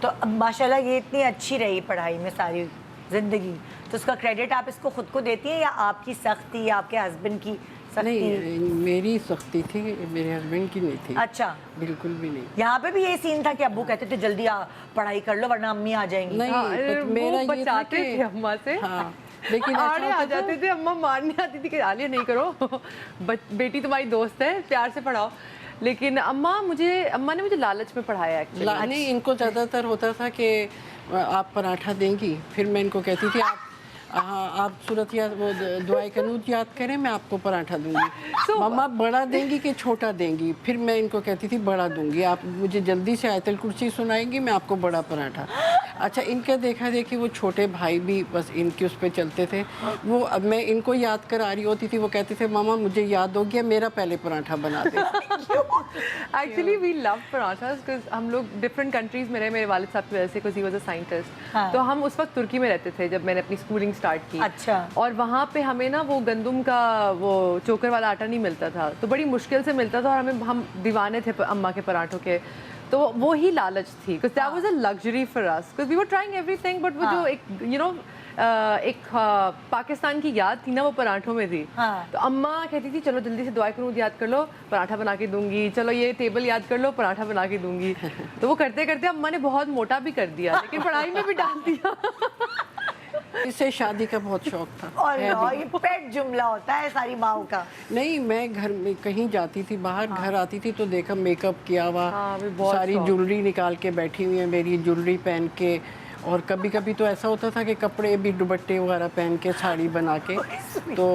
तो अब माशाल्लाह ये इतनी अच्छी रही पढ़ाई में सारी ज़िंदगी, तो उसका क्रेडिट आप इसको खुद को देती हैं या आपकी सख्ती या आपके हस्बैंड की सख्ती? नहीं, मेरी सख्ती थी, मेरे हस्बैंड की नहीं थी। अच्छा, बिल्कुल भी नहीं। यहाँ पे भी ये सीन था कि अब्बू कहते थे जल्दी पढ़ाई कर लो वरना अम्मी आ जाएंगी। नहीं, हाँ, मेरा वो ये था बचाते कि थे अम्मा से। हाँ, लेकिन आड़े ऐसा आ होता जाते था, थे, अम्मा मारने आती थी कि आलिया नहीं करो बेटी तुम्हारी दोस्त है, प्यार से पढ़ाओ। लेकिन अम्मा ने मुझे लालच में पढ़ाया एक्चुअली। नहीं, इनको ज़्यादातर होता था कि आप पराठा देंगी, फिर मैं इनको कहती थी आप सूरत याद वो दुआए कनूत याद करें, मैं आपको पराठा दूंगी। मम्मा बड़ा देंगी कि छोटा देंगी? फिर मैं इनको कहती थी बड़ा दूंगी, आप मुझे जल्दी से आयतल कुर्सी सुनाएंगी, मैं आपको बड़ा पराठा। अच्छा, इनका देखा देखी वो छोटे भाई भी बस इनके उस पर चलते थे। वो अब मैं इनको याद कर आ रही होती थी, वो कहते थे मामा मुझे याद हो गया, मेरा पहले पराठा बना दे। Actually we love parathas because हम लोग डिफरेंट कंट्रीज में रहे मेरे वालिद साहब की वजह से, because he was a scientist. तो हम उस वक्त तुर्की में रहते थे जब मैंने अपनी स्कूलिंग स्टार्ट की। अच्छा। और वहाँ पे हमें ना वो गंदुम का वो चोकर वाला आटा नहीं मिलता था, तो बड़ी मुश्किल से मिलता था और हम दीवाने थे अम्मा के पराठों के। तो वो ही लालच थी, because that was a luxury for us, because we were trying everything, but वो जो एक पाकिस्तान की याद थी ना वो पराठों में थी। तो अम्मा कहती थी चलो जल्दी से दुआ करूँ याद कर लो, पराठा बना के दूंगी, चलो ये टेबल याद कर लो, पराठा बना के दूंगी। तो वो करते करते अम्मा ने बहुत मोटा भी कर दिया, लेकिन पढ़ाई में भी डाल दिया। इसे शादी का बहुत शौक था। और ये पेट जुमला होता है सारी माओ का। नहीं, मैं घर में कहीं जाती थी बाहर, घर आती थी तो देखा मेकअप किया हुआ, सारी ज्वेलरी निकाल के बैठी हुई है, मेरी ज्वेलरी पहन के। और कभी कभी तो ऐसा होता था कि कपड़े भी दुपट्टे वगैरह पहन के साड़ी बना के। तो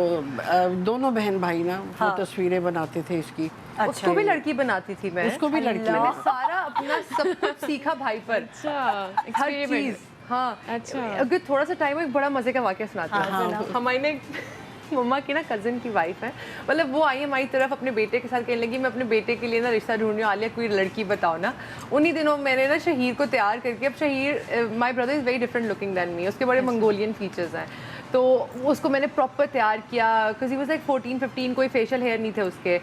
दोनों बहन भाई ना वो तस्वीरें बनाते थे इसकी। उसको भी लड़की बनाती थी मैं। उसको भी लड़की। मैंने सारा अपना सब कुछ सीखा भाई पर। हर चीज। हाँ, अच्छा, अगर थोड़ा सा टाइम हो एक बड़ा मजे का वाकया सुनाती हूँ। हमारी मम्मा की ना कज़न की वाइफ है, मतलब वो आई है हमारी तरफ अपने बेटे के साथ कहने लगी मैं अपने बेटे के लिए ना रिश्ता ढूंढ रही हूँ, आलिया कोई लड़की बताओ ना। उन्हीं दिनों मैंने ना शहीर को तैयार करके, अब Shaheer my brother is very different looking than me, उसके बड़े मंगोलियन फीचर्स हैं, तो उसको मैंने प्रॉपर तैयार किया, बिकॉज ही वाज लाइक 14-15, कोई फेशियल हेयर नहीं थे उसके।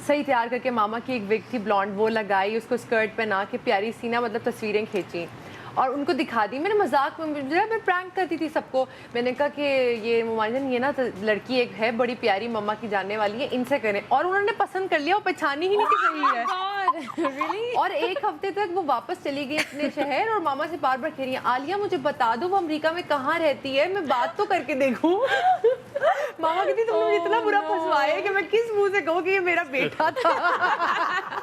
सही तैयार करके मामा की एक विग थी ब्लॉन्ड, वो लगाई, उसको स्कर्ट पहना के प्यारी सी ना मतलब तस्वीरें खींची और उनको दिखा दी। मैंने मजाक में, मैं प्रैंक करती थी सबको, मैंने कहा कि ये ममाजन ये ना लड़की एक है बड़ी प्यारी मम्मा की जानने वाली है, इनसे करें। और उन्होंने पसंद कर लिया, वो पहचानी ही नहीं कि सही है। really? और एक हफ्ते तक वो वापस चली गई अपने शहर और मामा से बार बार कह रही है आलिया मुझे बता दो वो अमेरिका में कहाँ रहती है, मैं बात तो करके देखूं। मामा कहती तुमने मुझे इतना बुरा फंसवाया है कि मैं किस मुंह से कहूँ कि ये मेरा बेटा था।